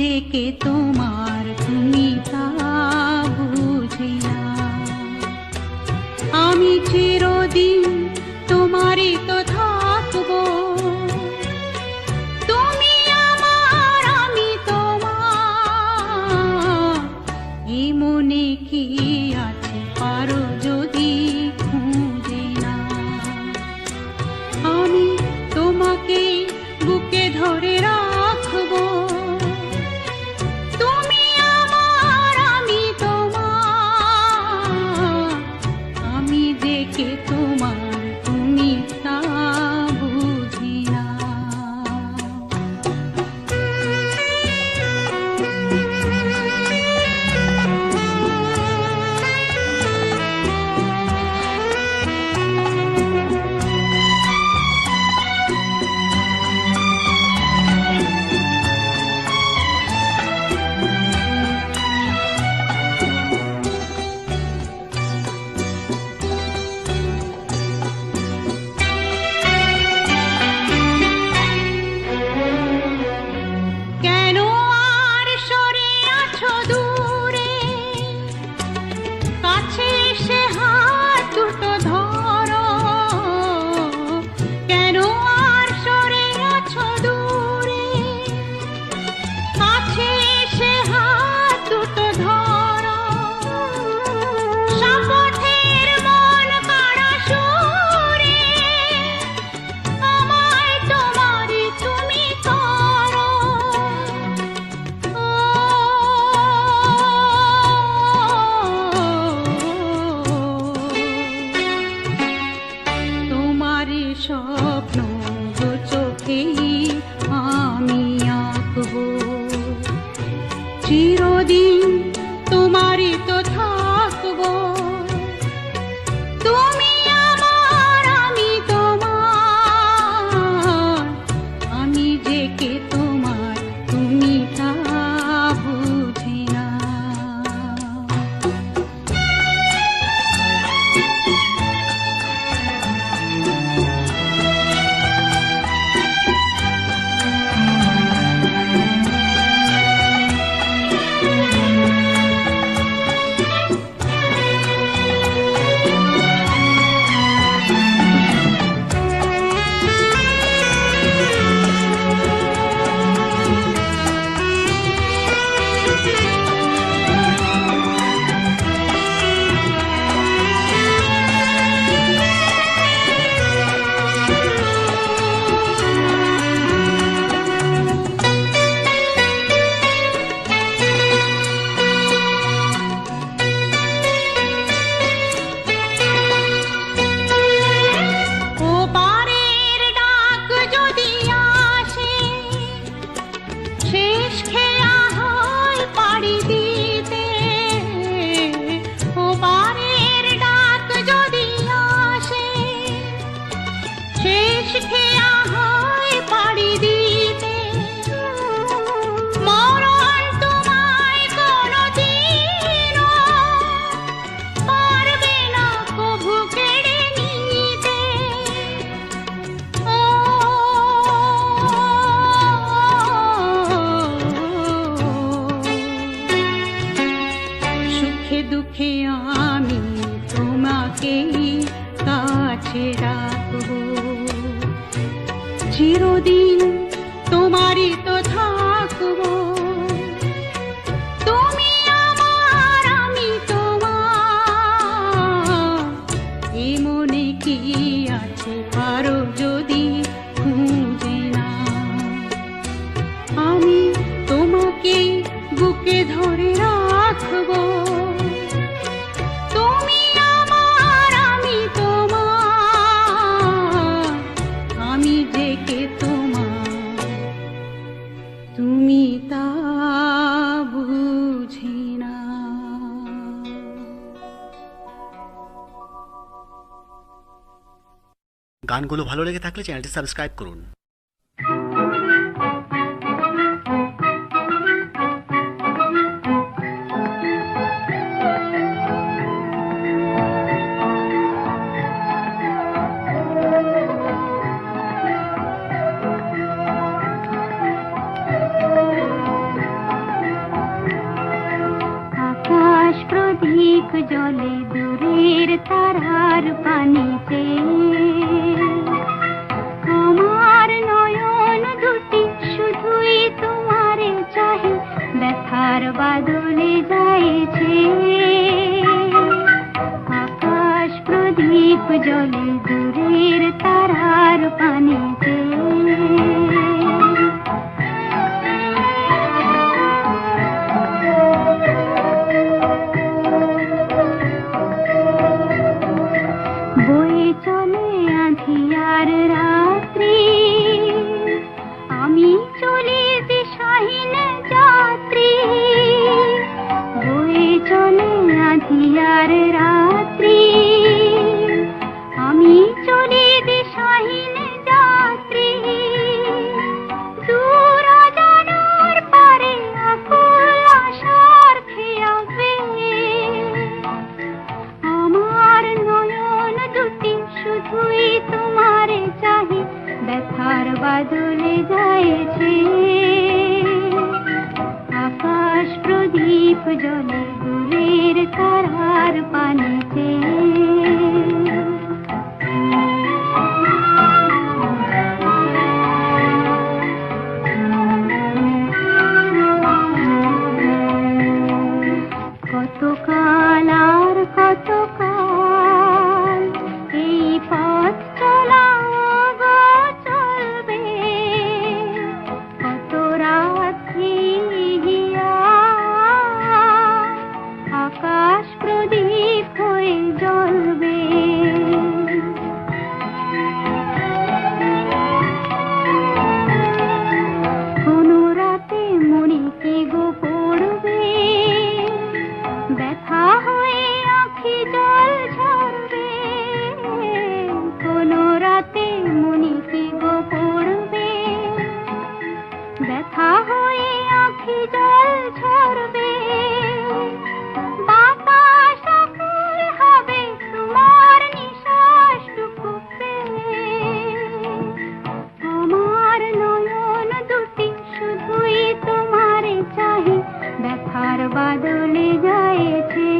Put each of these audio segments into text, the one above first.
যে কে তোমার তুমি তা বুঝি না। আমি চিরদিন তোমারই তো থাকবো, তুমি আমার আমি তোমার। এই মনে কি আছে পারো যদি খুঁজে না। আমি তোমাকে বুকে ধরে রাখবো, তুমি আমার আমি তোমার। আমি যে কে তোমার তুমি তা বুঝি না। কেন আর সরে আছো দূরে, কাছে এসে হাত দুটো ধরো। কেন আর সরে আছো দূরে, কাছে এসে হাত দুটো ধরো। শপথের মন কাড়া সুরে আমায় তোমারই তুমি করো। তোমারই স্বপ্ন দু চোখেই আমি আঁকবো, চিরদিন তোমারই তো থাকবো। তুমি আমার আমি তোমার। আমি যে কে তোমার তুমি তা বুঝি না। ও পারের ডাক যদি আসে, শেষ খেয়া হয় পাড়ি দিতে। ও পারের ডাক যদি আসে, শেষ খেয়া হয় পাড়ি দিতে। মরণ তোমায় কোনোদিনও পারবে না কভু কেড়ে নিতে। সুখে দুঃখে আমি তোমাকেই কাছে রাখবো, চিরদিন তোমারই তো থাকবো। তুমি আমার আমি তোমার। এই মনে কি আছে পারো যদি খুঁজে না। আমি তোমাকে বুকে ধরে রাখবো, তুমি আমার আমি তোমার। আমি যে কে তোমার তুমি তা বুঝি না। গানগুলো ভালো লেগে থাকলে চ্যানেলটি সাবস্ক্রাইব করুন। জলে দূরের তারার পানিতে। আমার নয়ন দুটি শুধুই তোমারে চাহে, ব্যথার বাদলে যাইছে। আকাশ প্রদীপ জলে দূরের তারার পানিতে। বয়ে চলে আঁধিয়ার রাত্রি, আমি চলি দিশাহীন যাত্রী। বয়ে চলে আঁধিয়ার রাত্রি, আমি চলি দিশাহীন যাত্রী। দূর অজানার পারে আকুল আশার খেয়াবে। আমার নয়ন দুটি শুধুই তোমারে চাহে, ব্যথার বাদলে যাইছে। আকাশ প্রদীপ জলে দূরের তারার পানিতে। কতকাল আর কতকাল এই পথ চলা গো চলবে। কত রাত্রি হিয়া আকাশ প্রদীপ হয়ে জ্বলবে। কোনো রাতে মনে কি গো পড়বে, ব্যথা হয়ে আঁখি জল ঝরবে। কোনো রাতে মনে কি গো পড়বে, ব্যথা হয়ে আঁখি জল ঝরবে। বাতাস আকুল হবে তোমার নিঃশ্বাসটুকু পেয়ে। আমার নয়ন দুটি শুধুই তোমারে চাহে, ব্যথার বাদলে যাইছে।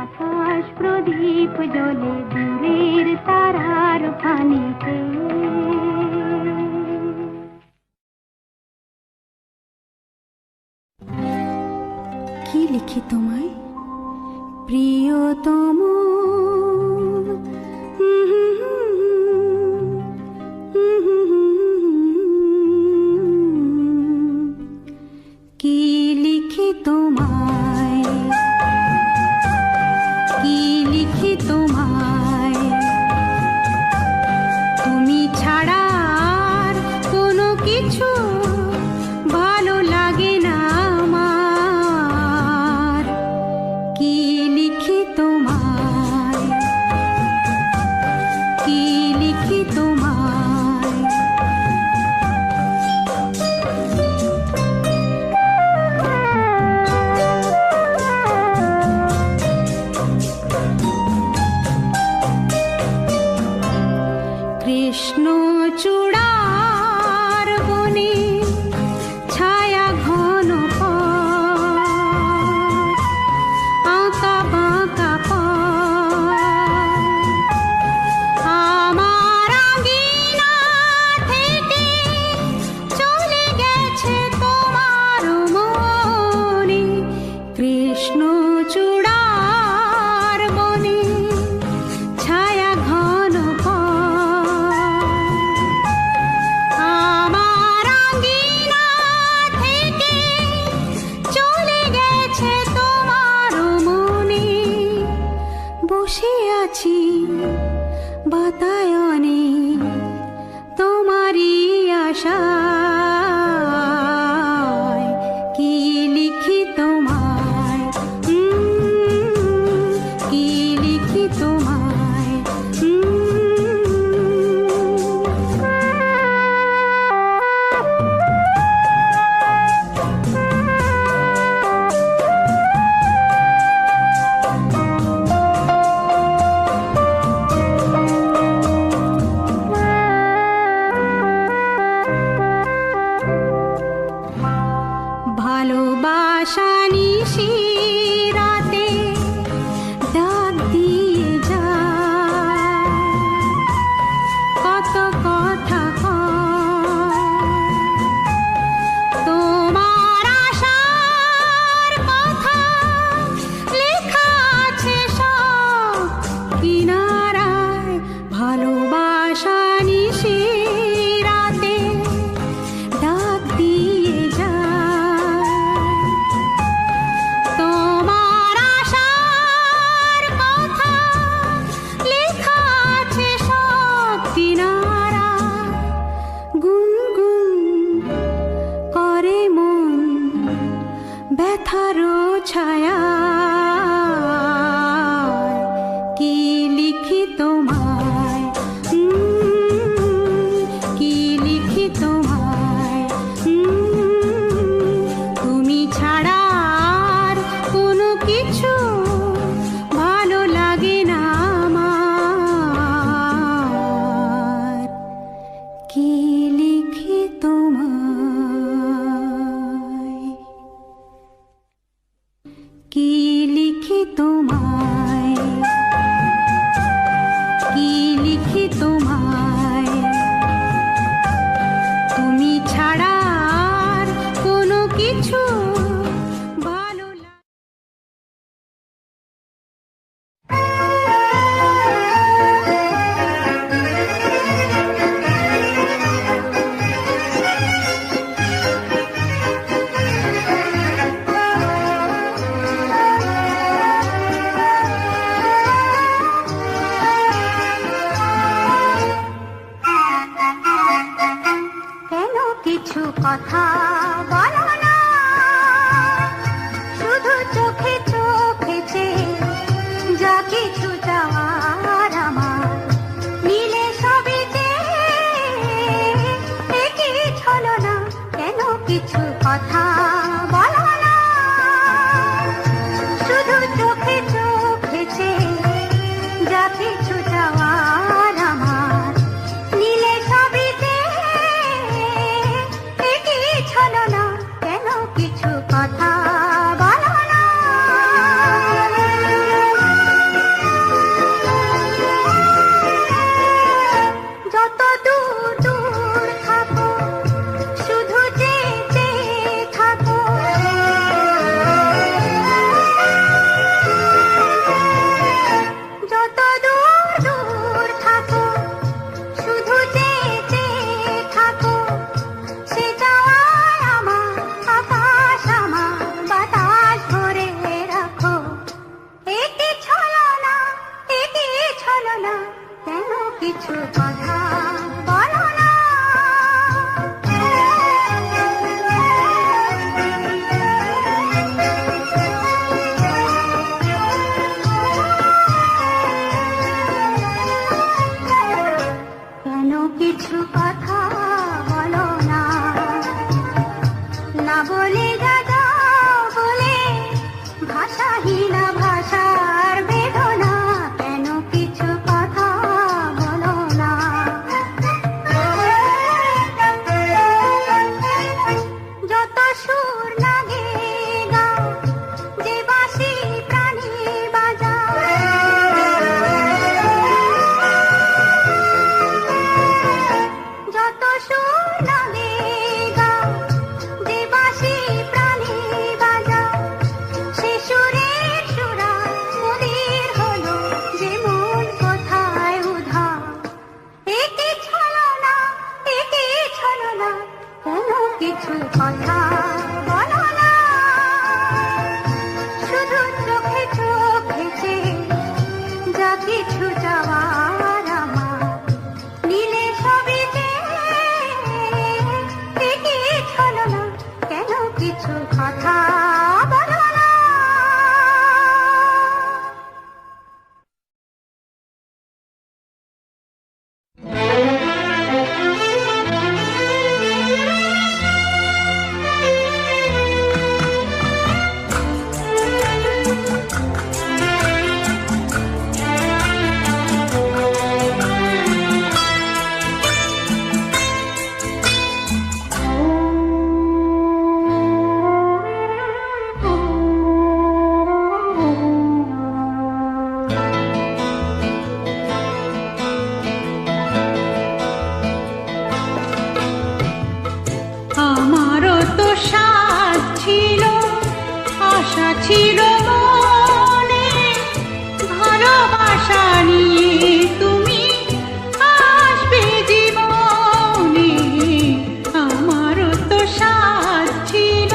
আকাশ প্রদীপ জলে দূরের তারার পানিতে। কি লিখি তোমায় প্রিয়তম, কি লিখি তোমায়, কি লিখি তোমায়। তুমি কথা বলো না, শুধু চোখে চোখে চেয়ে যা কিছু যাওয়ার আমার নিলে সবই যে একই ছলনা, কেন কিছু কথা বলো না, শুধু চোখে চোখে চেয়ে যা কিছু যাওয়ার আমার নিলে সবই যে একই ছলনা, কেন কিছু কথা বলো না। যত দূর দূর থাকো শুধু যেতে থাকো, যত দূর দূর থাকো শুধু যেতে থাকো, সে যাওয়ার আমার আকাশ আমার বাতাস ভরে রাখো, একই ছলনা একই ছলনা, কেন কিছু কথা বলো না। কেন কিছু কথা বলো না, না বলে দাদা বলে ভাষাহীনা ভাষার বেদনা, কেন কিছু কথা বলো না। যত সুর লাগে গাও, যে বাঁশি প্রাণী বাজাও, যত সুর লাগে গাও, যে বাঁশি প্রাণী বাজাও, সে সুরের সুরা মলির হলো যে মন কোথায় উধাও, একই ছলনা একই ছলনা, কেন কিছু কথা বলো না, শুধু চোখে চোখে চেয়ে যা কিছু যাওয়ার আমার নিলে সবই যে একই ছলনা, কেন কিছু কথা বলো না। আমারও তো সাথ ছিল, আশা ছিল মনে, ভালোবাসা নিয়ে তুমি আসবে জীবনে। আমারও তো সাথ ছিল,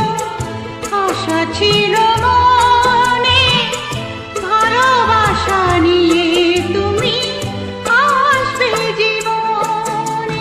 আশা ছিল মনে, ভালোবাসা নিয়ে তুমি আসবে জীবনে।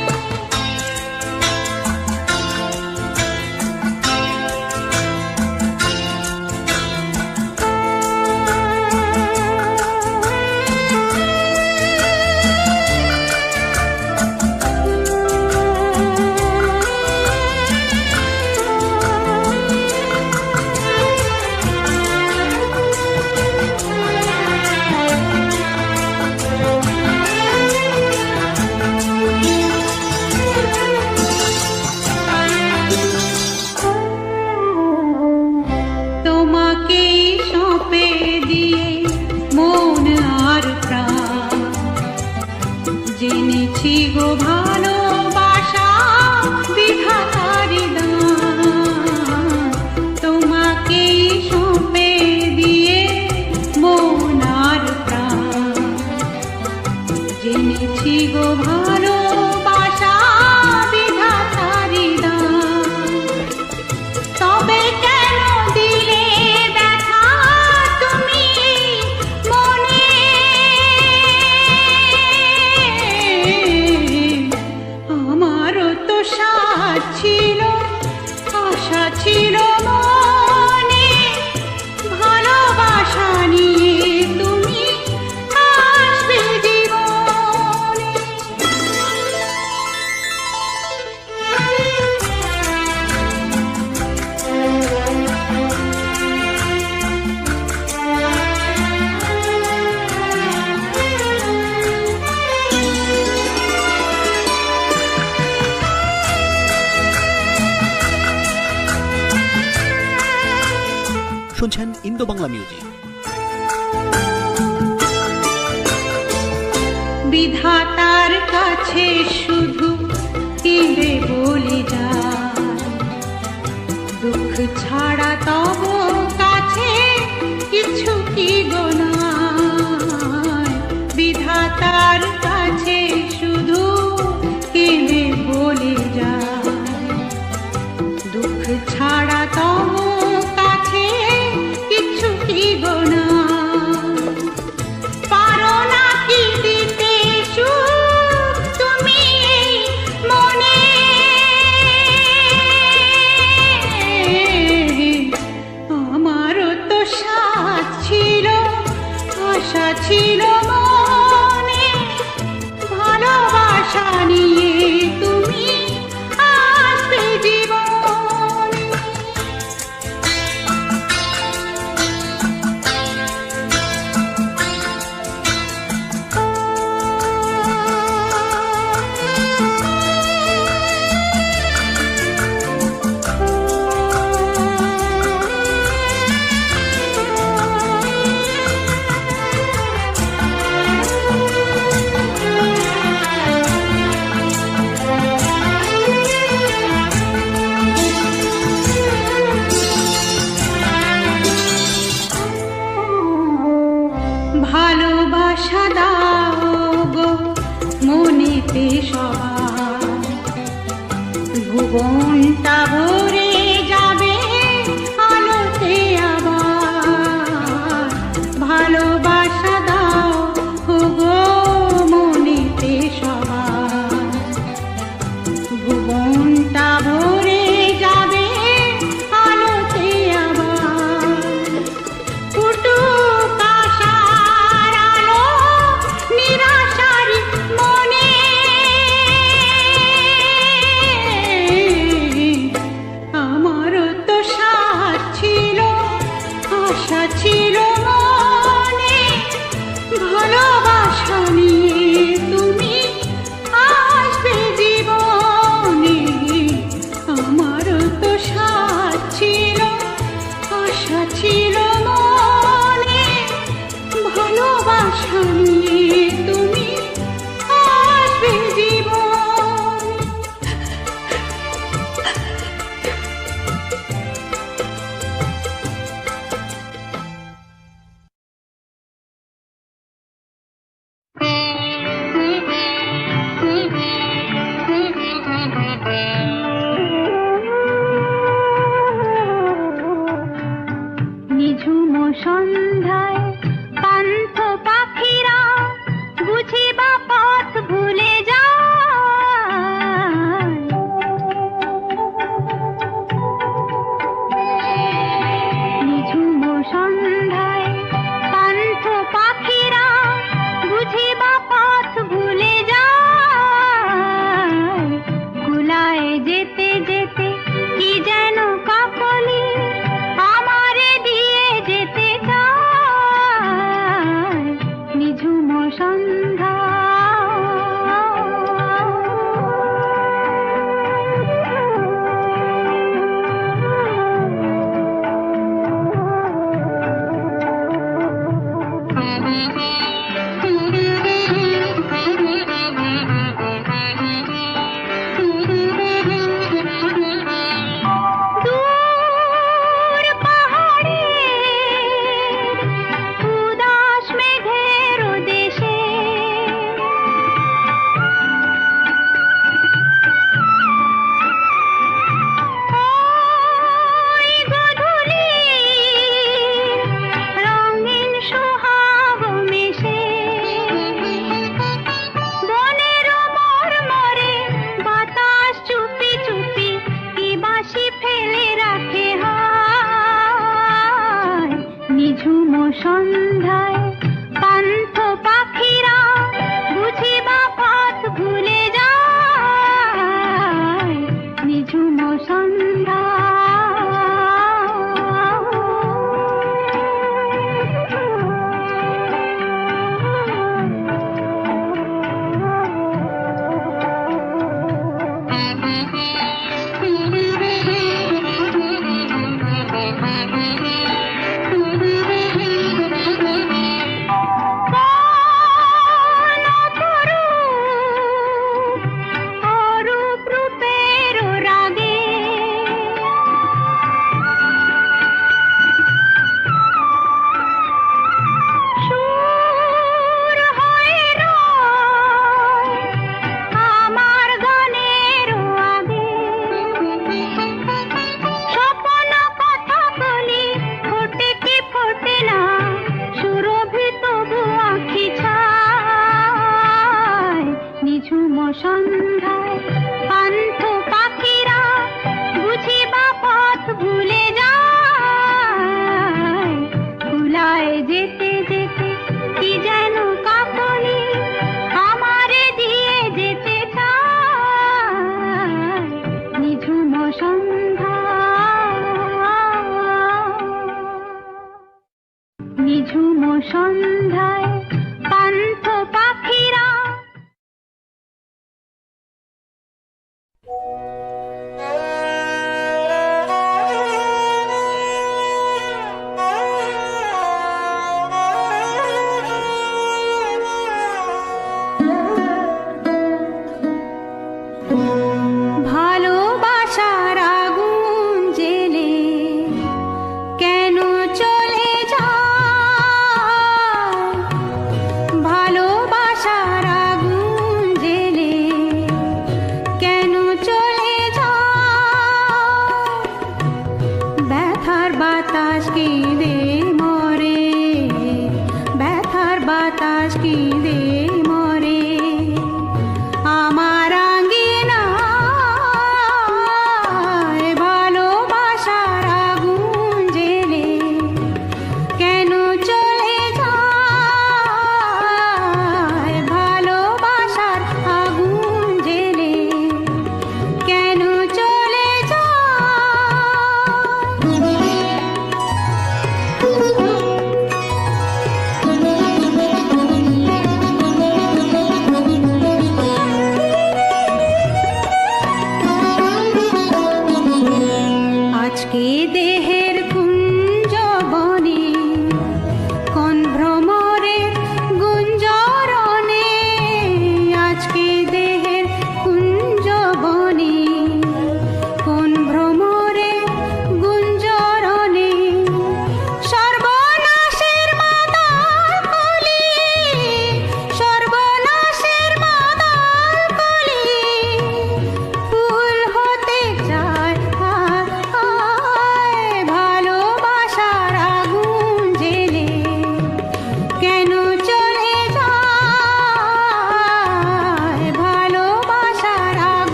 তোমাকেই সঁপে দিয়ে মন আর প্রাণ, জেনেছি গো ভালোবাসা বিধাতার দান। তোমাকেই সঁপে দিয়ে মন আর প্রাণ, জেনেছি গো ভালোবাসা বিধাতার দান। তবে কেন দিলে ব্যথা তুমি মনে, আমারও তো সাথ ছিল, শুনছেন ইন্দো বাংলা মিউজিক। বিধাতার কাছে শুধু কেঁদে বলে যায়, দুঃখ ছাড়া তব কাছে কিছু কি গো নাই। বিধাতার কাছে শুধু কেঁদে বলে যায়, দুঃখ ছাড়া তব কাছে কিছু কি গো নাই। পারো না কি দিতে সুখ তুমি এই মনে, আমারও তো সাথ ছিল, আশা ছিল মনে, ভালোবাসা নিয়ে তুমি আসবে জীবনে। ভালোবাসা দাও গো মনেতে সবার, ভুবনটা ভরে যাবে আলোতে আবার। ভালোবাসা দাও গো মনেতে সবার, ভুবনটা ভরে যাবে আলোতে আবার। ফুটুক আশার আলো নিরাশার মনে,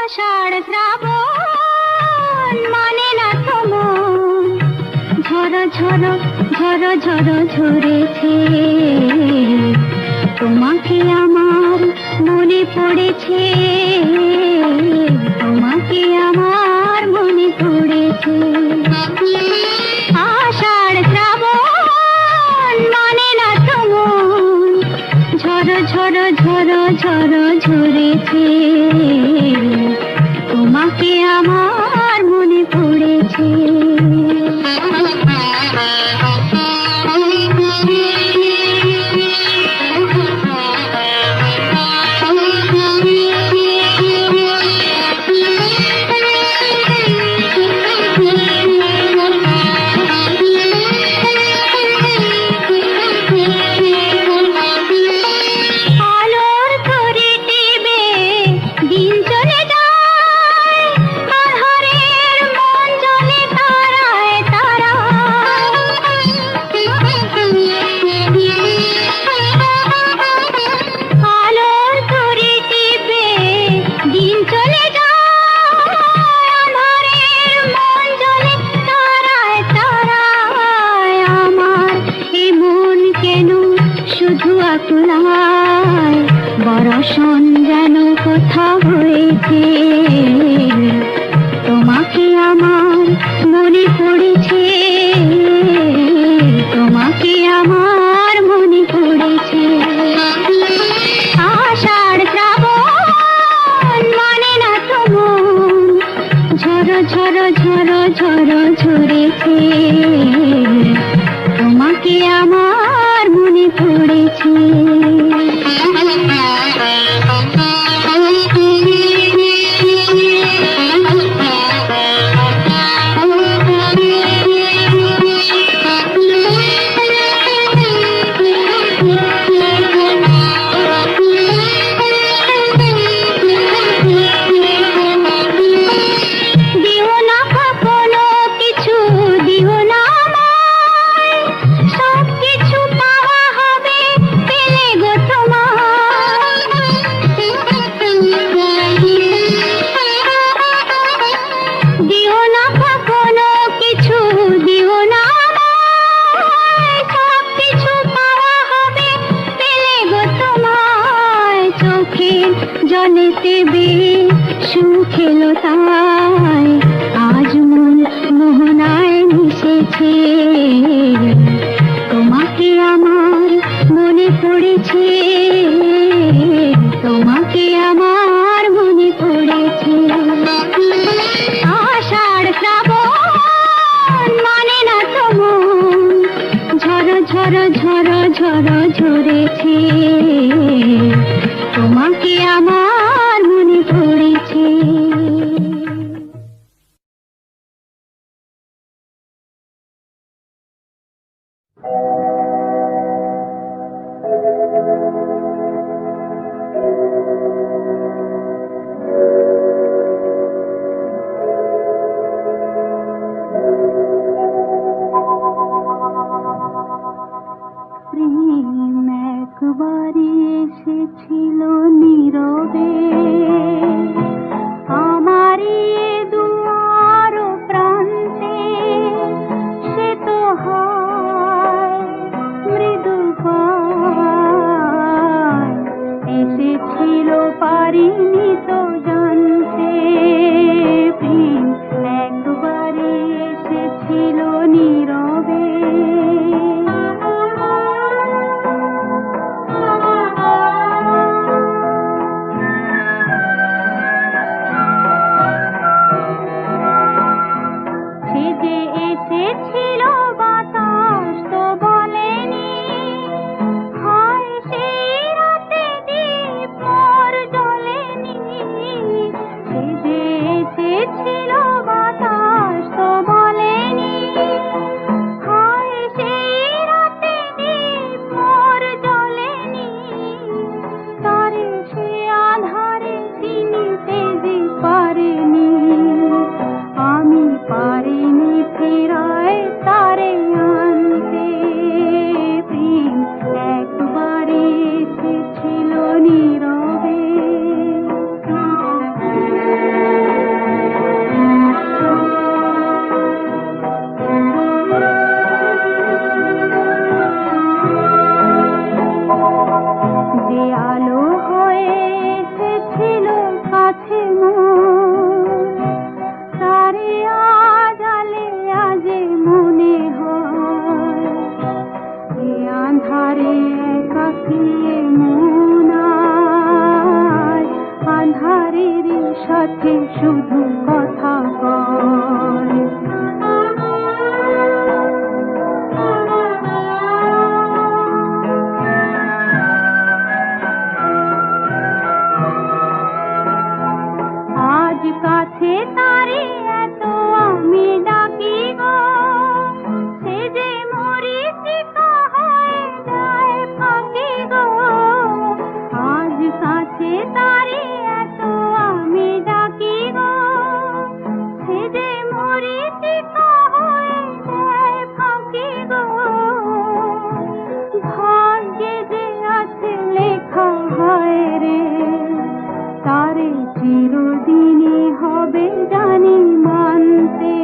আষাঢ় শ্রাবণ মানে না তো মন, ঝড় ঝড় ঝড় ঝড় ঝরেছে, তোমাকে আমার মনে পড়েছে, তোমাকে আমার মনে পড়েছে। আষাঢ় শ্রাবণ মানে না তো মন, ঝড় ঝড় ঝড় ঝড় ঝরেছে, তোমাকে আমার মনে পড়েছে। বরষণ যেন কোথা হয়েছে, তোমাকে আমার মনে পড়েছে, তোমাকে আমার মনে পড়েছে। আষাঢ় শ্রাবণ মানে না তো মন, ঝড় ঝড় ঝড় ঝড় ঝরেছে, তোমাকে আমার মনে পড়েছে। জলেতে সুখেল তাই আজ মন মোহনায় মিশেছে, তোমাকে আমার মনে পড়েছে, তোমাকে আমার মনে পড়েছে। আষাঢ় শ্রাবণ মানে না তো মন, ঝড় ঝড় ঝড় ঝড় ঝরেছে, তোমাকে আমার মনে পড়েছে। প্রেম একবারই এসেছিল নীরবে, আমারই দুয়ার প্রান্তে, সে তো হয় মৃদু পায়, এসেছিল পারিনি তো জানতে, প্রেম একবারই এসেছিল নীরবে। নীরবে। যে আলো হয়ে এসেছিল কাছে মোর, তারে আজ আলে আজে মনে হয়। এ আঁধারে একাকী মন আজ আঁধারের সাথে শুধু কথা কয়। আজ কাছে তারে এত আমি ডাকি গো, সে যে মরীচিকা হয়ে যায় ফাঁকি গো। আজ কাছে তারে এত আমি ডাকি গো, সে যে মরীচিকা হয়ে যায় ফাঁকি গো। ভাগ্যে যে আছে লেখা হয় রে, তারে চিরদিনই হবে জানি মানতে।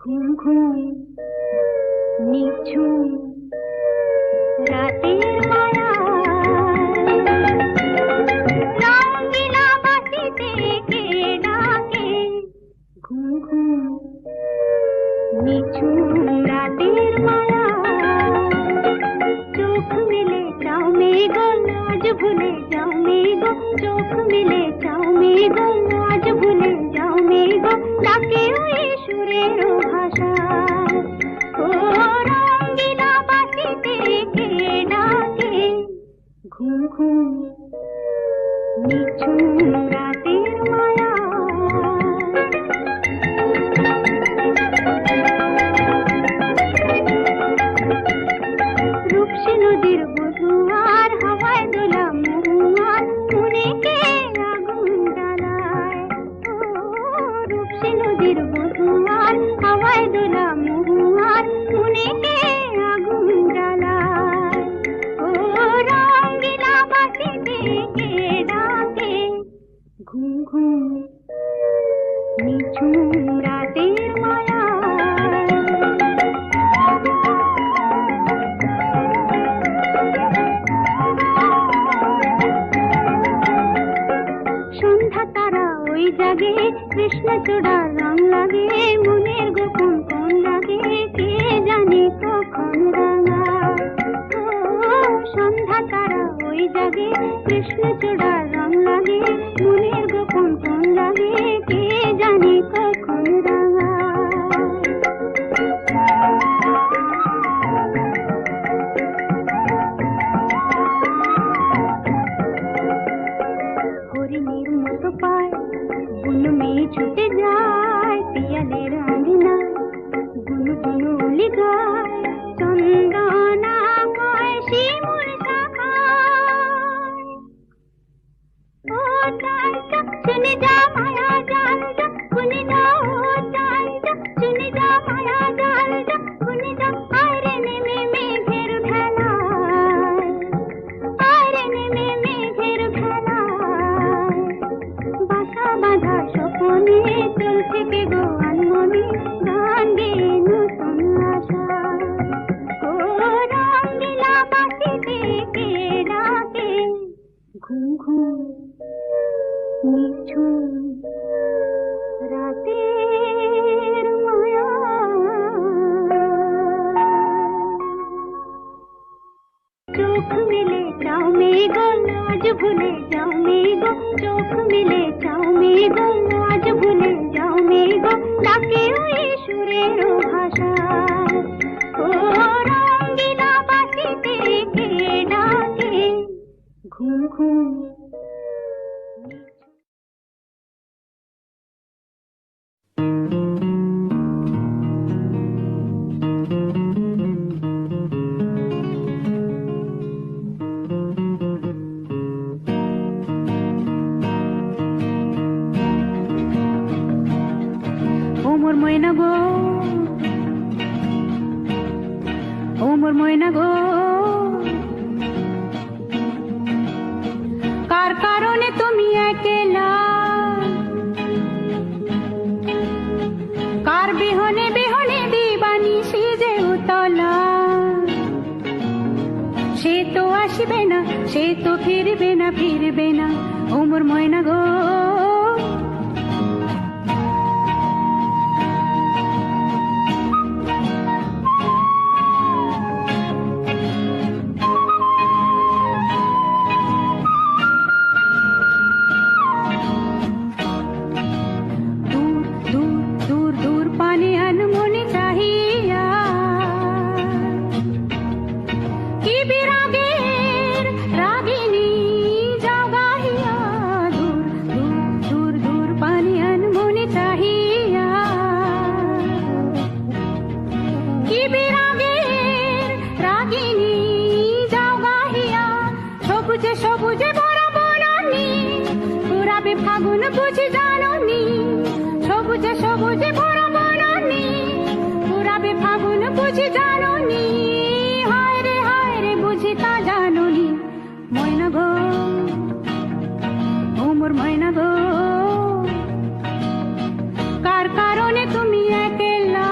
ঘুম ঘুম নিঝুম রাতের মায়া রঙিলা বাতিতে কে ডাকে ঘুম ঘুম নিঝুম রাতের মায়া চোখ মেলে চাও মেঘো আজ ভুলে যাও মেঘো চোখ মেলে চাও মেঘো আজ ভুলে যাও মেঘো ডাকে ওই সুরের ভাষা ও রঙিলা বাতিতে কে ডাকে ঘুম ঘুম নিঝুম রাতের মায়া রূপসী নদীর বধুয়ার হাওয়ায় দোলা মহুয়ার মনে কে আগুন জ্বালায় রূপসী নদীর বধুয়ার হাওয়ায় দোলা মহুয়ার মনে কে আগুন জ্বালায় ও রঙিলা বাতিতে কে ডাকে ঘুম ঘুম নিঝুম রাতের মায়া সন্ধ্যা তারা ওই জাগে কৃষ্ণচূড়া রং লাগে মনের গোপন কোন লাগে কে জানে কখন রাঙা সন্ধ্যা তারা ওই জাগে কৃষ্ণচূড়া রং লাগে মনের গোপন কোন লাগে কে জানে কখন রাঙা হরিণীর মতো পায় বুন মেয়ে ছুটে যায় পিয়ালের আঙিনা বুন বুন উলি গায় চন্দনা কয় শিমুল শাখায় ও চাঁদ শুনে যা মায়া জাল যা শুনে যা ও চাঁদ শুনে যা মায়া জাল যা শুনে যা আরে নেমে মেঘের ভেলায় আরে নেমে মেঘের ভেলায় বাসা বাঁধা স্বপনে চল থেকে গো আনমনে গান গেয়ে নতুন আশা ও রঙিলা বাতিতে কে ডাকে ঘুম ঘুম নিঝুম রাতের মায়া চোখ মেলে চাও মেঘো আজ ভুলে যাও মেঘো চোখ মেলে চাও মেঘো আজ ভুলে যাও মেঘো ডাকে ওই সুরের ভাষা ও রঙিলা বাতিতে কে ডাকে ঘুম ঘুম ও মোর ময়না গো ও মোর ময়না গো কার কারণে তুমি একলা কার বিহনে বিহনে দিবানি সিজে উতলা সে তো আসবে না সে তো ফিরবে না ও মোর ময়না গো সবুজে ভরা বনানি পুরাবে ফাগুন বুঝি জাননি সবুজে সবুজে ভরা বনানি পুরাবে ফাগুন বুঝি জাননি হায় রে বুঝি তা জাননি ময়না গো ও মোর ময়না গো কার কারণে তুমি একলা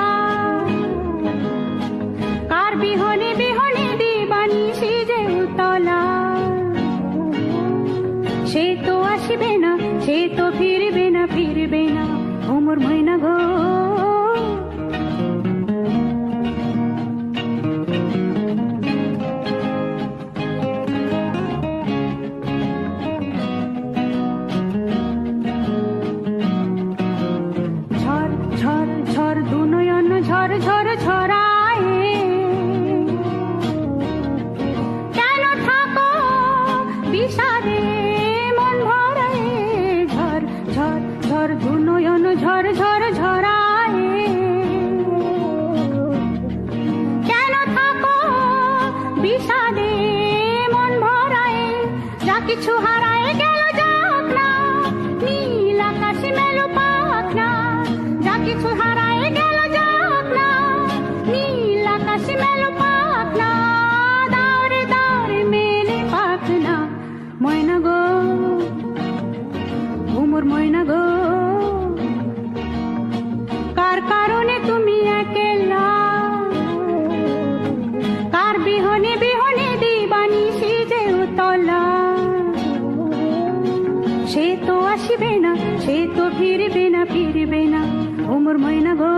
ঝড় ঝড় ঝরায় কেন থাকো বিষাদে মন ভরায় ঝড় ঝড় ঝড় দু নয়ন ঝড় ঝড় ঝরায় কেন থাকো বিষাদে মন ভরায় যা কিছু হারায় গেল যাক না নীল আকাশ মেলো পাক না যা কিছু হারায় গেল যাক না নীল আকাশ মেলো পাক না দাওরে দাওরে মেলে পাক না ময়না গো ঘুমুর ময়না গো কার কারণে তুমি একলা কার বিহনে বিহনে দিবানি সিজে উতলা সে তো আসিবে না সে তো ফিরবে না ফিরবে না ঘুমুর ময়না গো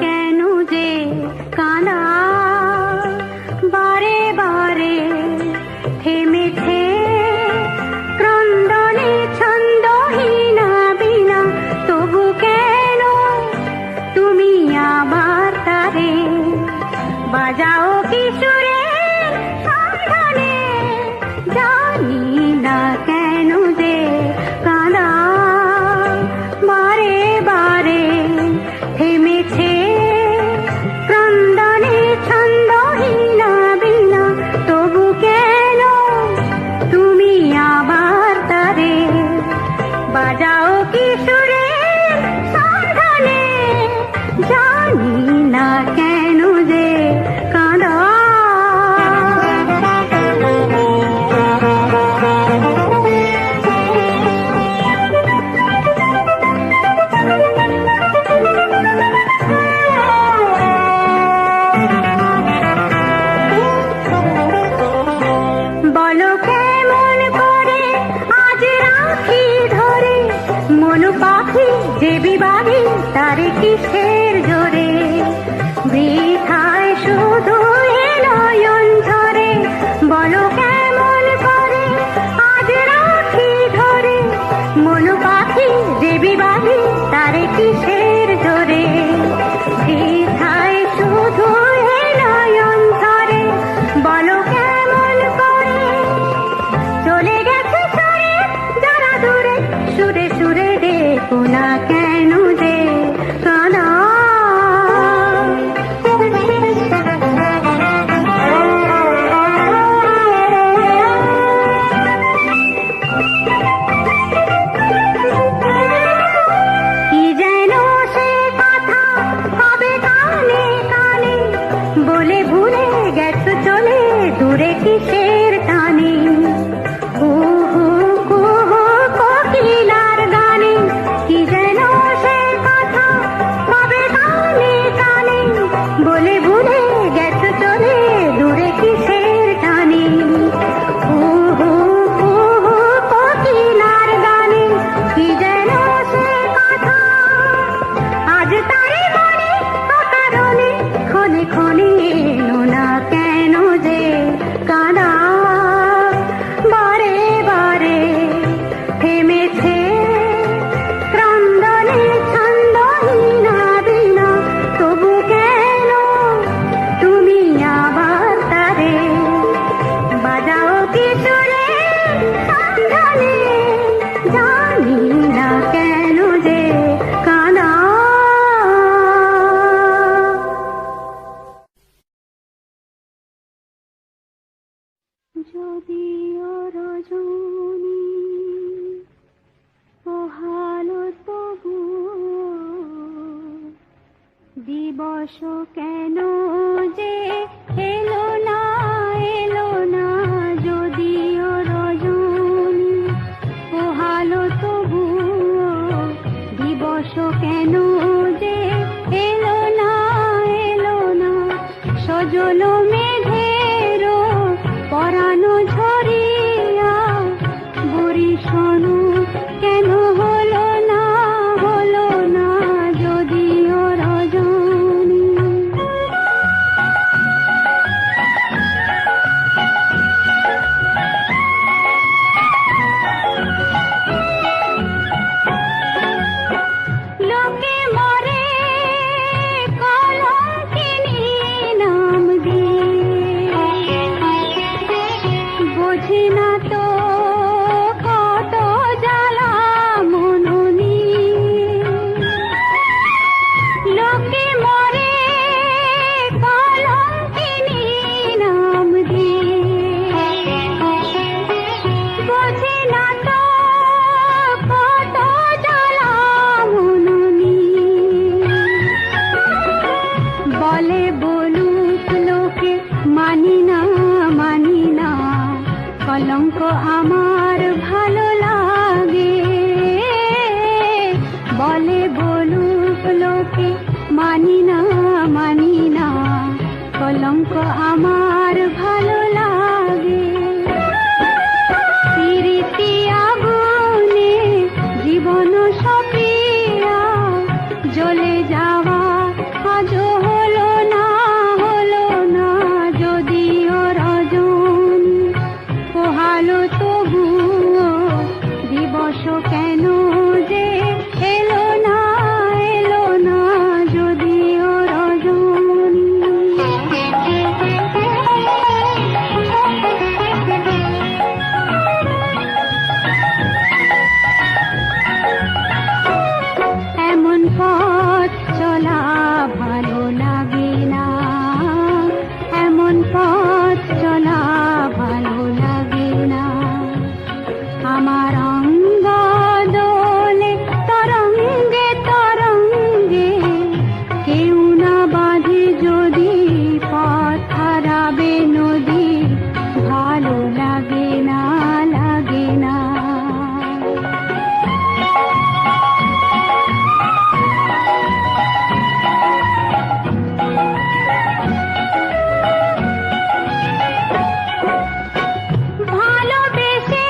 কেন যে কানা বারে বারে থেমেছে ক্রন্দনে ছন্দহীনা বিনা তবু কেন তুমি আবার তারে বাজাও কিশোরের সন্ধানে জানি না কেন যে কানা বারে বারে থেমেছে ক্রন্দনে ছন্দহীনা বিনা তবু কেন তুমি আবার তারে বাজাও কিশোরের সন্ধানে জানি না কেন যে কাঁদা বলো কেমন করে আজ রাখি ধরে মন পাখি যে বিবাহী তারে কিসের জোরে বৃথায় শুধু এ নয়ন ঝরে বলো কেমন করে আজ রাখি ধরে মন পাখি যে বিবাহী তারে কিসের জোরে বৃথায় শুধু এ নয়ন ঝরে বলো কেমন করে চলে গেছে সরে যারা দূরে সুরে সুরে দেখো না কেন যে কাঁদা কি যেন সে কথা হবে কানে কানে বলে ভুলে গেছো চলে দূরে কিসের টানে কুহু কুহু কোকিলার গানে কি যেন সে কথা হবে কানে কানে বলে ভুলে গেছো চলে দূরে কিসের টানে কুহু কুহু কোকিলার গানে কি যেন সে কথা আজ তারে মনে অকারণে ক্ষণে ক্ষণে এলো না কেন যে কাঁদা বারে বারে থেমেছে ক্রন্দনে ছন্দহীনা বিনা তবু কেন তুমি আবার তারে বাজাও কিশোরের সন্ধানে জানি না কেন যে কাঁদা যদিও রজনী পোহালো তবু দিবস কেন যে এলো না যদিও রজনী পোহালো তবু দিবস কেন যে হলো মেঘেরও পরানো ঝরিয়া বুড়ি শোনো কেন হলো না যদিও রজনী লোকে মরে কলঙ্কিনী নাম দিয়ে বোঝে না তো কত জ্বালা মননি লোকে মরে কলঙ্কিনী নাম দিয়ে বোঝে না তো কত জ্বালা মননি বলে বলুক লোকে মানি না কলঙ্ক আমার ভালো লাগে বলে বলুক লোকে মানি না কলঙ্ক আমার ভালো লাগে প্রীতি আগুনে জীবন সপিয়া জ্বলে যাওয়া আজও হলো না যদিও রজনী পোহালো তবুও দিবস কেন যে এলো না যদিও রজনী এমন পথ চলা ভালো লাগে না এমন পথ চলা ভালো লাগে না আমার অঙ্গ দোলে তরঙ্গে কেউ না বাঁধে যদি পথ হারাবে নদী ভালো লাগে না ভালোবেসে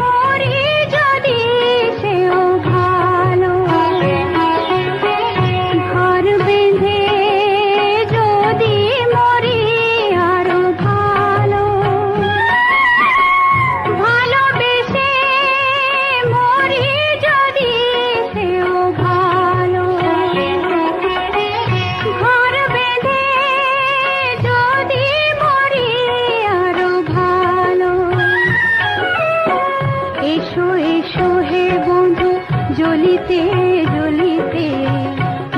মরি যদি সেও ভালো ঘর বেঁধে যদি মরি আরো ভালো ভালোবেসে মরি যদি সেও ভালো ঘর বেঁধে যদি মরি আরো ভালো এসো হে বন্ধু জ্বলিতে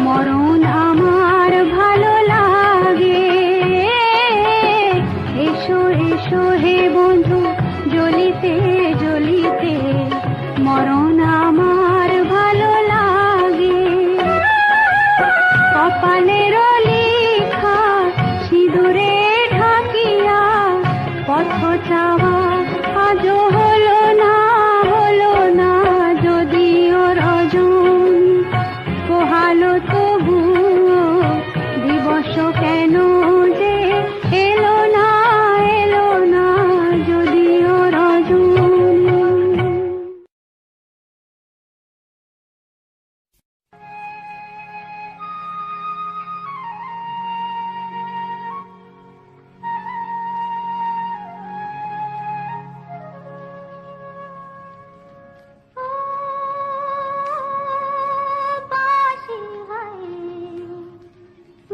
মরণ আমার ভালো লাগে এসো হে বন্ধু জ্বলিতে মরণ আমার ভালো লাগে কপালের লেখা সিঁদুরে ঢাকিয়া পথ চাওয়া আজও হলো না যদিও রজনী পোহালো তবুও দিবস কেন যে এলো না যদিও রজনী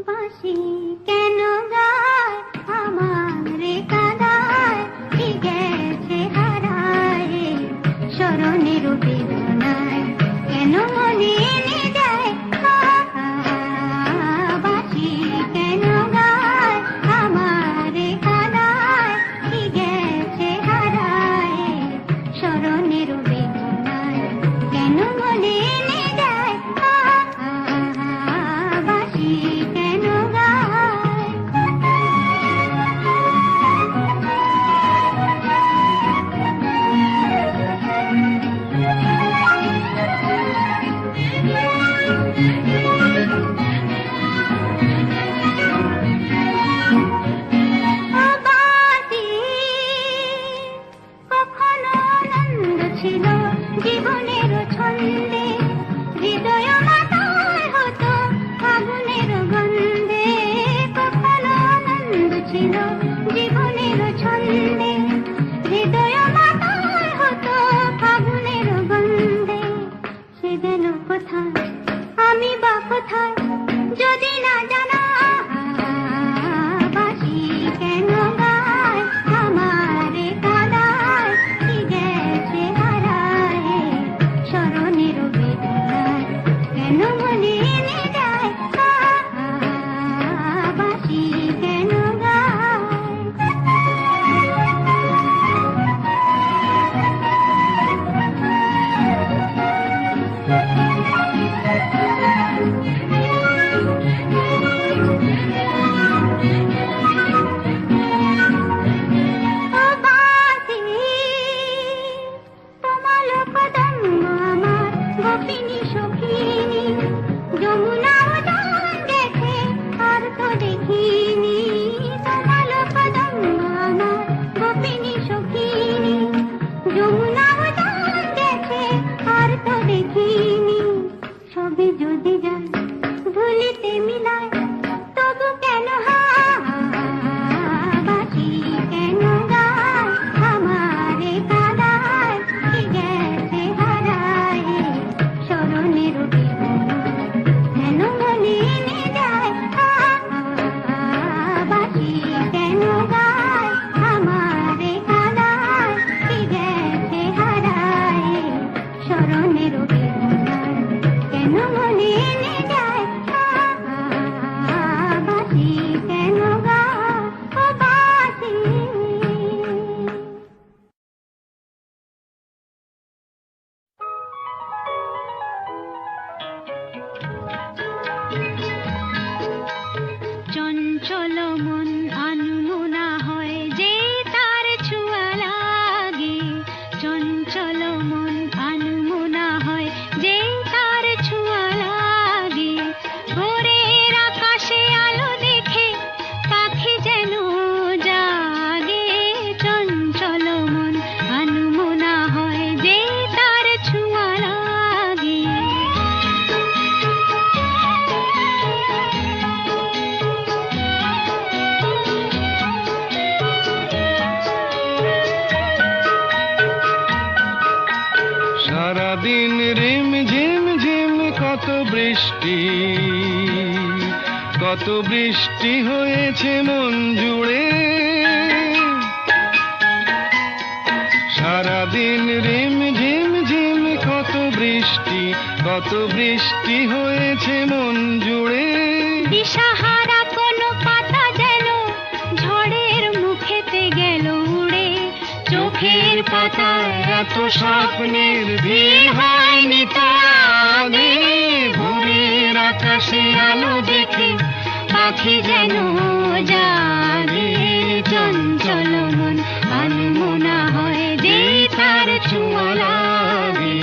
বাঁশি কেন গায় আমার কাদায় কি গেছে হারায় স্মরণের বেদনায় কেন মনে এনে যায় বাঁশি কেন গায় আমার কাদায় কি গেছে হারায় স্মরণের বেদনায় কেন মনে এনে যায় বাঁশি কেন গায় কোথায়, আমি বা কোথায় যদি না জানা। বাঁশি কেন গায় আমারে কাঁদায়, কি গেছে হারায় স্মরণের বেদনায়, কেন মনে এনে যায় বাঁশি কেন গায়। ও বাঁশি তোমার কদম্ব আমার গোপিনী সখিনী, যমুনা উদান গেছে আর তো দেখিনি। তোমার কদম্ব আমার গোপিনী সখিনী, যমুনা উদান গেছে আর তো দেখিনি। সবে যদি যায় ভুলিতে মিলায়, তবু কেন বাঁশি কেন গায় আমারে কাঁদায়, কি গেছে হারায় স্মরণের বেদনায়, কেন মনে এনে যায় বাঁশি কেন গায় আমারে কাঁদায়, কি গেছে হারায় স্মরণের বেদনায়, কেন মনে এনে যায় বাঁশি কেন গায়। ও বাঁশি চঞ্চল মন আনমনা হয় যে তার ছোঁয়া লাগে, চঞ্চল মন আনমনা হয় যে তার ছোঁয়া লাগে। ভোরের আকাশে আলো দেখে পাখি যেন জাগে, চঞ্চল মন আনমনা হয় যে তার ছোঁয়া লাগে। সারাদিন রিম ঝিম ঝিম কত বৃষ্টি, কত বৃষ্টি হয়েছে মন জুড়ে। সারাদিন রিম ঝিম ঝিম কত বৃষ্টি, কত বৃষ্টি হয়েছে মন জুড়ে। দিশাহারা কোনো পাতা যেন ঝড়ের মুখেতে গেল উড়ে, চোখের পাতায় এত স্বপ্নের ভিড় হয়নি তো আগে। ভোরের আকাশে আলো দেখে পাখি যেন জাগে, চঞ্চল মন আনমনা হয় যে তার ছোঁয়া লাগে।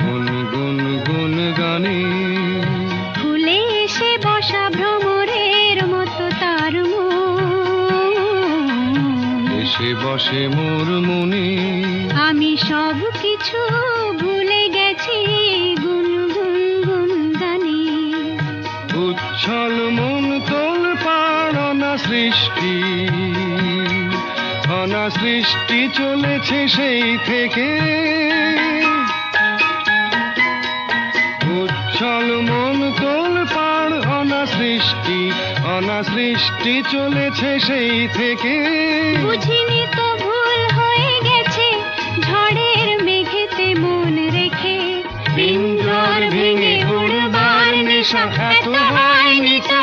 গুন গুন গুন গানে ফুলে এসে বসা ভ্রমরের মতো তার মন, এসে বসে মোর মনে। আমি সব কিছু ভুলে গেছি গুন গুন গুন গানে। উচ্ছল মন তোল পাড় অনা সৃষ্টি, অনা সৃষ্টি চলেছে সেই থেকে। উচ্ছল মন তোল পাড় অনা সৃষ্টি, অনা সৃষ্টি চলেছে সেই থেকে। বুঝিনি তো ভুল হয়ে গেছে ঝড়ের মেঘেতে মন রেখে। পিঞ্জর ভেঙে উড়বার নেশা এত হয়নি তো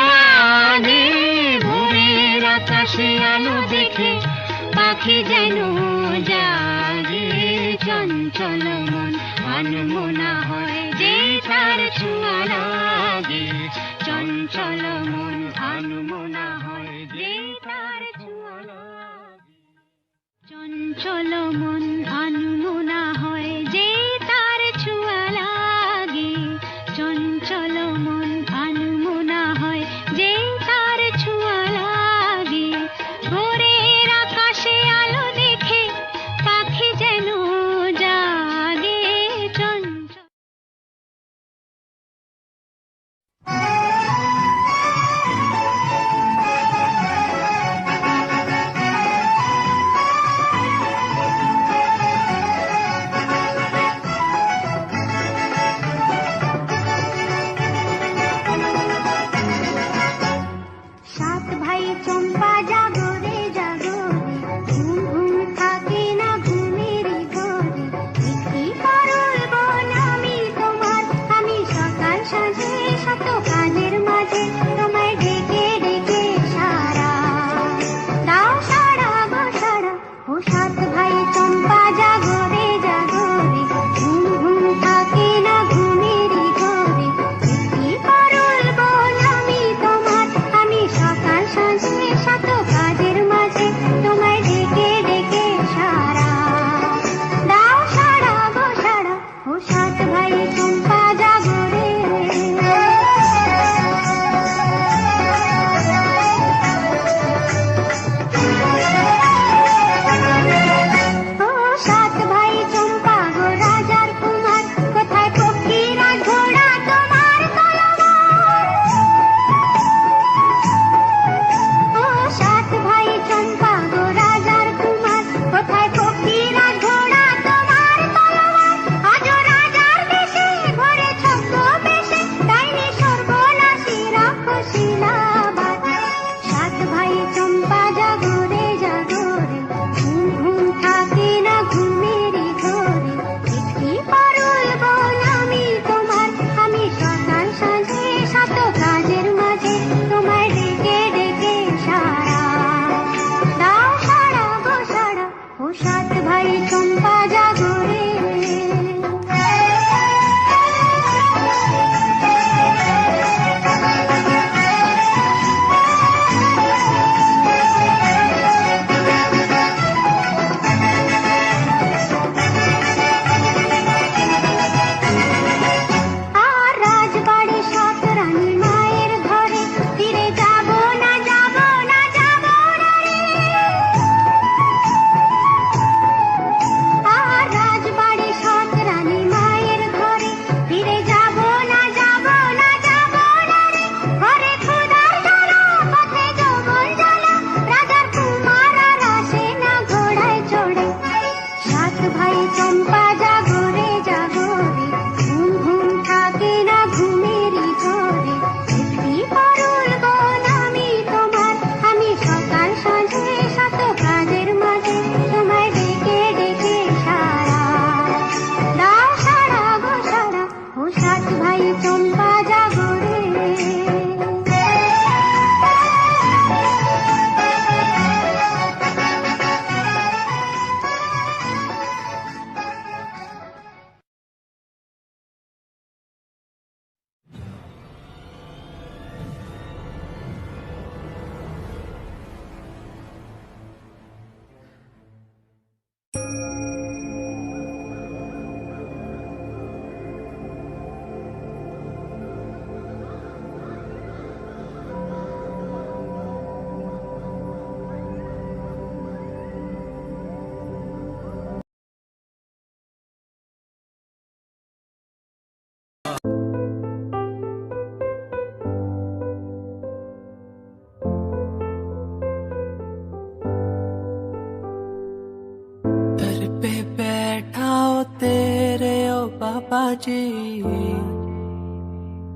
আগে। ভোরের আকাশে আলো দেখে পাখি যেন জাগে, চঞ্চল মন আনমনা হয় যে তার ছোঁয়া লাগে, চঞ্চল মন আনমনা হয় যে তার ছোঁয়া লাগে। চঞ্চল মন আনমনা হয় যে তার ছোঁয়া লাগে, চঞ্চল মন আনমনা হয় যে তার ছোঁয়া লাগে। ভোরের আকাশে আলো দেখে পাখি যেন জাগে, চঞ্চল।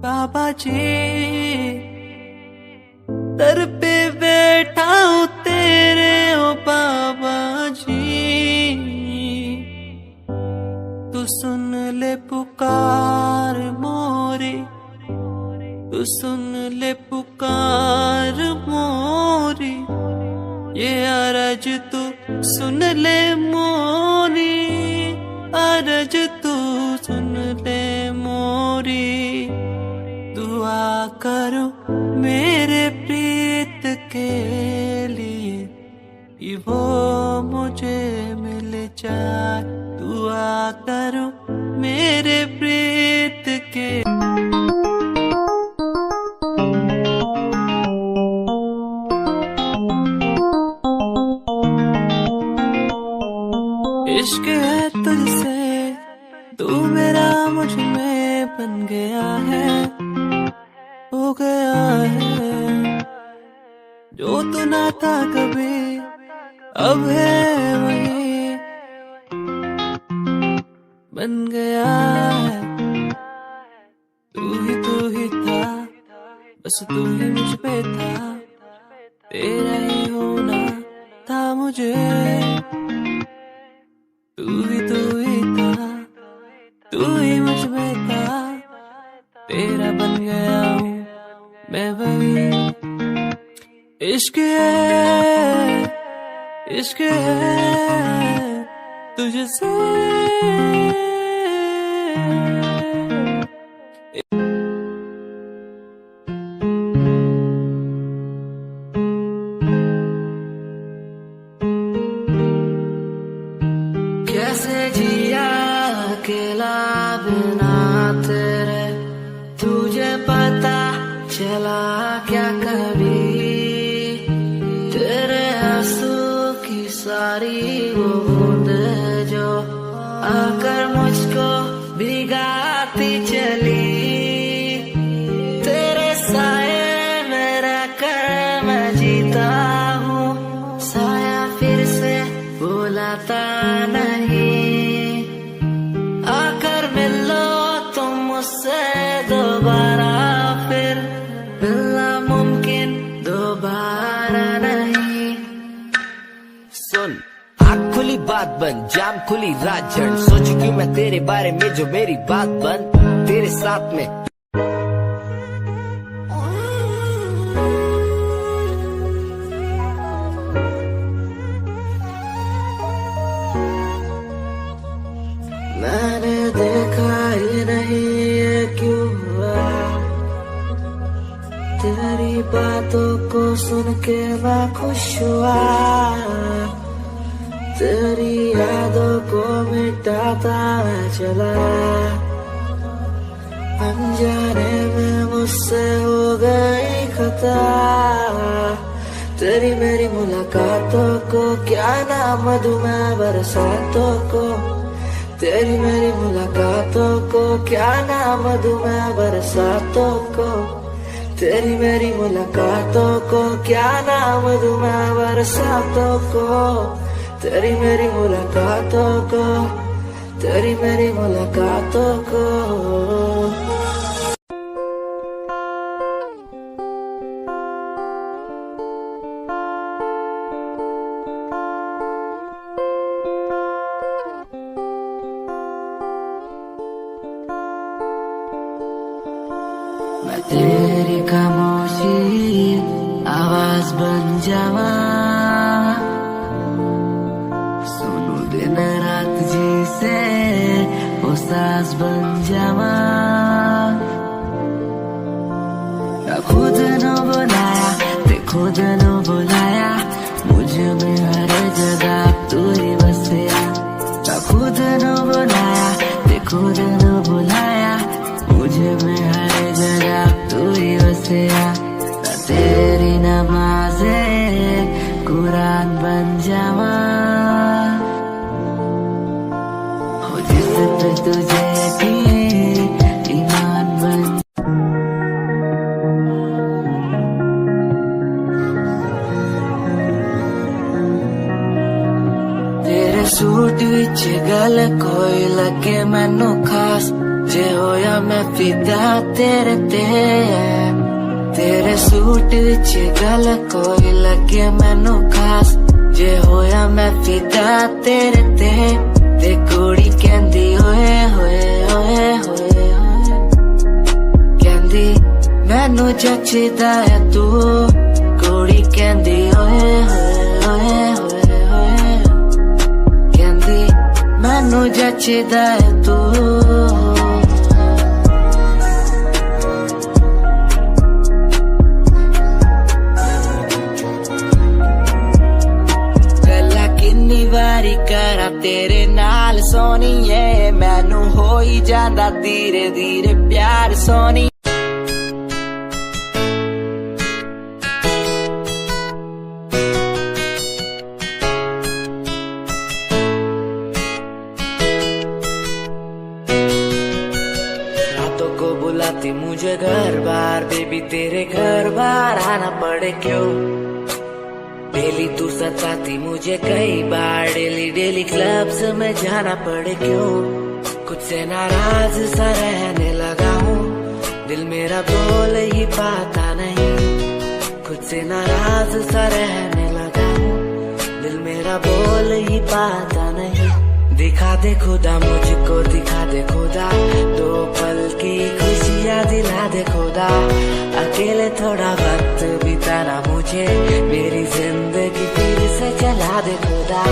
बाबा जी दर पे बैठा हूँ तेरे ओ बाबा जी, तू सुन ले पुकार मोरी, तू सुन ले पुकार मोरी, ये अरज तू सुन ले मोरी, अरज तू सुन ले मोरी। दुआ करो मेरे प्रीत के लिए कि वो मुझे मिल जाए, दुआ करो मेरे प्रीत के। इश्क है तुझसे, तू मेरा मुझ में बन गया है, हो गया है। जो तू ना था कभी अब है वही बन गया है। तू ही था, बस तू ही मुझ पे था, तेरा ही होना था मुझे। तू ही था, तू ही मुझ में था, तेरा बन गया हूँ मैं वही। इश्क है, इश्क है तुझसे। कैसे जिया अकेला बिना तेरे, तुझे पता चला क्या कभी? तेरे आंसू की सारी वो बूंद जो आकर मुझको भिगाती चली, तेरे साए में रहकर मैं जीता हूँ, साया फिर से बुलाता नहीं। आकर मिलो तुम मुझसे दोबारा, फिर मिलना मुमकिन दोबारा नहीं। सुन आँख खुली बात बन, जाम खुली रात झड़, सोच क्यों मैं तेरे बारे में जो मेरी बात बन, तेरे साथ में मैंने देखा ही नहीं ये क्यों हुआ, तेरी बातों को सुन के मैं खुश हुआ, तेरी यादों को मिटाता मैं चला, अनजाने में मुझसे हो गई खता। तेरी मेरी मुलाकातों को क्या नाम दूं मैं बरसातों को, तेरी मेरी मुलाकातों को क्या नाम दूं मैं बरसातों को, तेरी मेरी मुलाकातों को क्या नाम दूं मैं बरसातों को, तेरी मेरी मुलाकातों को, तेरी मेरी मुलाकातों को। मैं तेरी खामोशी आवाज बन जावा, सुनू दिन रात जी से वो सास बन जावा। खुद न बुलाया ते खुद न बुलाया, मुझे में हर जगह तू ही बसया। खुद न बुलाया ते खुद न बुलाया, मुझे में हर जगह तू ही बसया। तेरी नमाज़े कुरान बन जावा, हो जिस पे तुझे यकीन ईमान बन। तेरे सूट विच गल कोई लगे मैनू खास, जे होया मैं फिदा तेरे ते तेरे सूट विच गल कोई लगे मैनू खास जे होया मैं फिदा तेरे ते कुड़ी कहंदी ओए होए ओए होए कहंदी मैनू जचदा है तू कुड़ी कहंदी ओए होए ओए होए कहंदी मैनू जचदा है तू वारी करा तेरे नाल सोनीए मैनू हो ही जांदा धीरे धीरे प्यार सोनी रातों को बुलाती मुझे घर बार बेबी तेरे घर बार आना पड़े क्यों डेली तू सताती मुझे कई बार डेली डेली क्लब्स में जाना पड़े क्यों खुद से नाराज सा रहने लगा हूँ दिल मेरा बोल ही पाता नहीं खुद से नाराज सा रहने लगा हूँ दिल मेरा बोल ही पाता नहीं दिखा दे खुदा मुझको दिखा दे खुदा दो पल की खुशियाँ दिला दे खुदा अकेले थोड़ा वक्त बिताना मुझे मेरी जिंदगी फिर से चला दे खुदा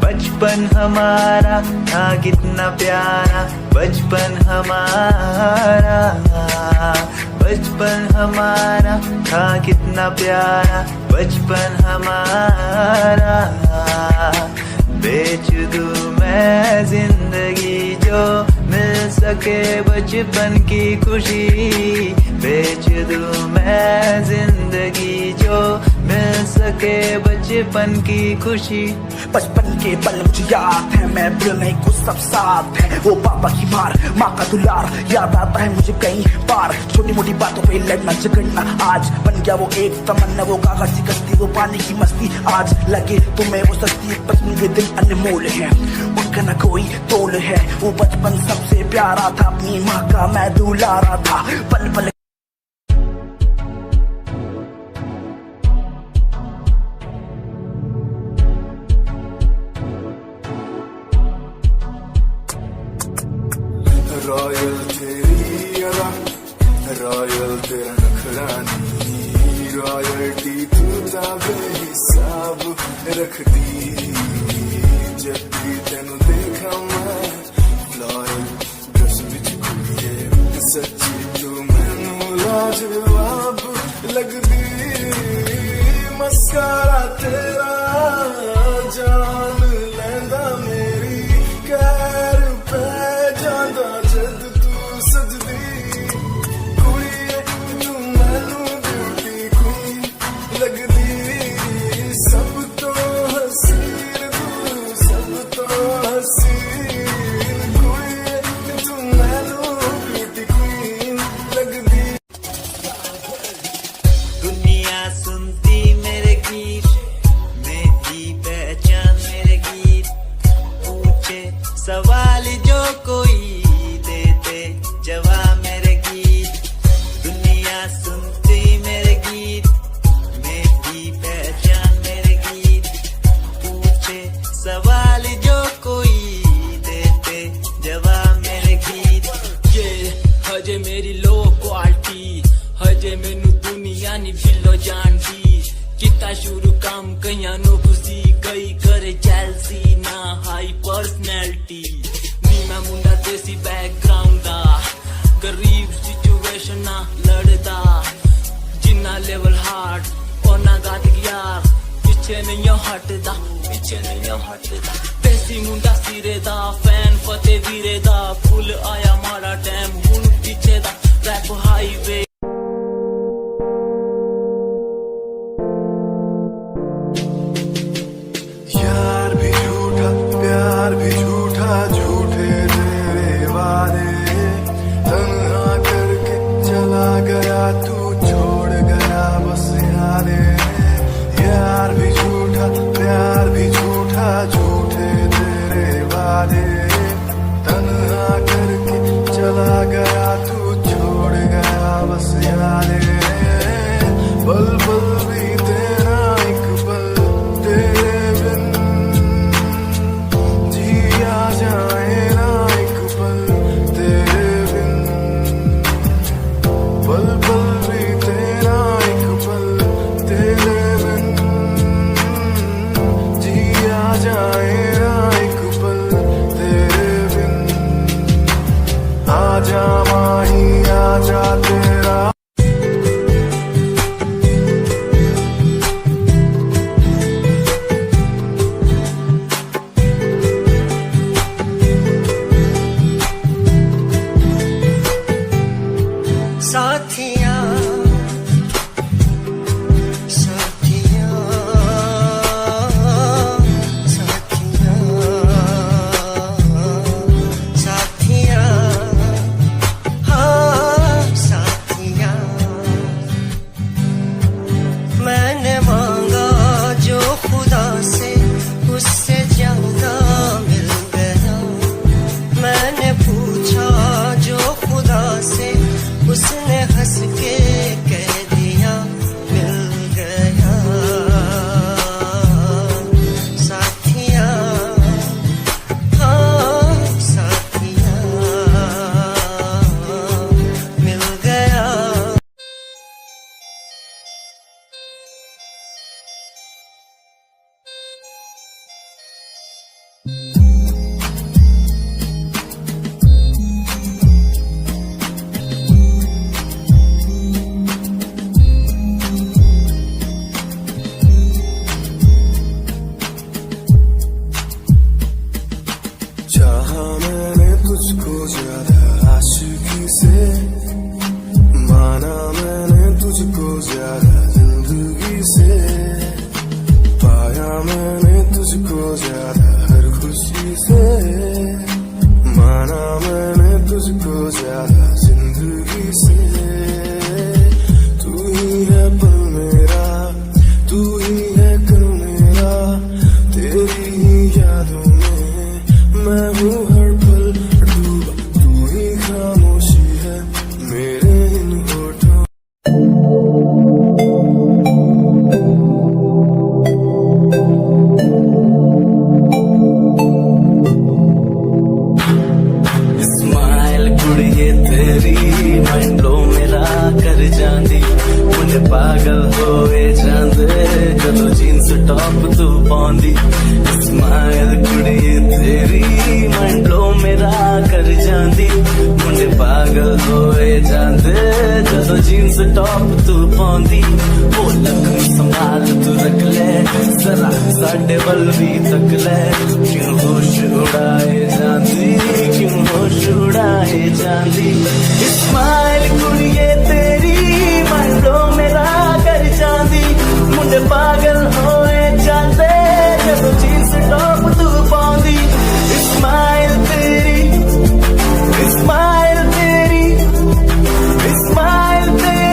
बचपन हमारा था कितना प्यारा बचपन हमारा बचपन हमारा था कितना प्यारा बचपन हमारा बेच दूं मैं जिंदगी जो मिल सके बचपन की खुशी बेच दूं मैं जिंदगी जो मिल सके बचपन की खुशी बचपन के पल मुझे याद है मैं भूलने को सब साथ है वो पापा की मार माँ का दुलार याद आता है मुझे कई बार छोटी मोटी बातों पे लड़ना झगड़ना आज बन गया वो एक तमन्ना वो कागज की कश्ती वो पानी की मस्ती आज लगे तुम्हें वो सस्ती बचपन के दिन अनमोल है उनका न कोई तोल है वो बचपन सबसे प्यारा था अपनी माँ का मैं दुलारा था पल पल रॉयल तेरी अदा रॉयल तेरा नखरानी रॉयल्टी तू बेहिसाब रखदी जब भी तेनू देखा मैं फ्लोरल ड्रेस विच कुड़िए सच्ची तू मैनू लाजवाब लगदी मस्कारा तेरा जान लैंदा मेरी कैर पे जांदा जद तू सजदी कुड़िए तू मैनू ब्यूटी क्वीन लगदी सब तो हसीन तू सब तो हसीन कुड़िए तू मैनू ब्यूटी क्वीन लगदी दुनिया सुनती मेरे गीत मेरी पहचान मेरे गीत पूछे सवाल जो कोई देते जवाब मेरे गीत दुनिया सुनती मेरे गीत मेरी पहचान मेरे गीत पूछे सवाल जो कोई देते जवाब मेरे गीत ये हजे मेरी लो क्वालिटी हजे मैनू दुनिया नी बिलो जानदी किता शुरू काम कईयां नो खुशी कई करे जेलसी ना हाई पर्सनैलिटी नी मैं मुंडा देसी बैकग्राउंड दा गरीब सिचुएशन ना लड़दा जिन्ना लेवल हार्ड और ना गात यार पीछे नहीं हटदा देसी मुंडा सिरे दा फैन फते वीरे दा फुल आया माड़ा टाइम हुन पीछे दा रैप हाईवे यार भी झूठा प्यार भी झूठा झूठे तेरे वादे तुझको ज्यादा जिंदगी से, पाया मैंने तुझको ज्यादा हर खुशी से, माना मैंने तुझको ज्यादा जिंदगी से। तू ही है पल मेरा, तू ही है कल मेरा, तेरी ही यादों में मैं हूँ हर पल डूबा। तू ही खामोशी है मेरे इन होठों। स्माइल कुड़िए तेरी माइंड ब्लो मेरा कर जांदी, मुझे पागल होए जांदे जदों जीन्स टॉप तू पाउंदी। स्माइल कुड़िए तेरी माइंड ब्लो मेरा कर जांदी, मुझे पागल होए जांदे जदों जीन्स टॉप तू पाउंदी। वो लखन संभाल तू रख ले, जरा साडे वल भी तक ले, क्यों होश उड़ाए जांदी, क्यों होश उड़ाए जांदी। स्माइल कुड़िए तेरी माइंड ब्लो मेरा कर जांदी, मुंडे पागल होए जांदे जदों जीन्स टॉप तू पाउंदी। स्माइल तेरी, स्माइल तेरी, स्माइल तेरी।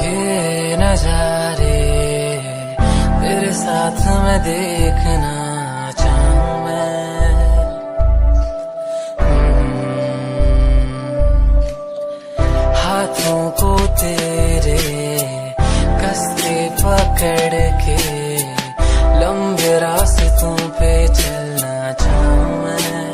ये नजारे तेरे साथ मैं देखना चाहूं मैं, हाथों को तेरे कस के पकड़ के लंबे रास्तों पे चलना चाहूं मैं।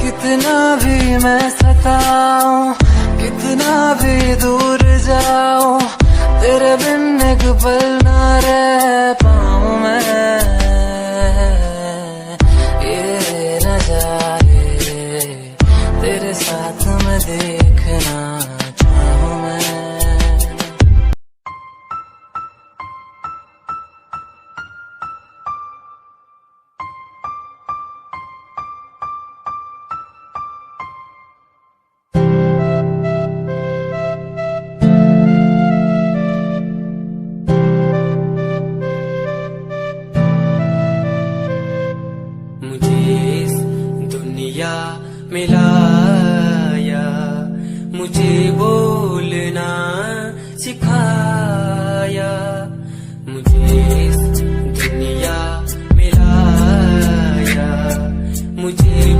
कितना भी मैं सताऊं, कितना भी दूर जाऊं, तेरे बिन एक पल ना रह पाऊं मैं। ये नजारे तेरे साथ मैं देखना चाहूं मैं। मिलाया, मुझे बोलना सिखाया, मुझे इस दुनिया मिलाया, मुझे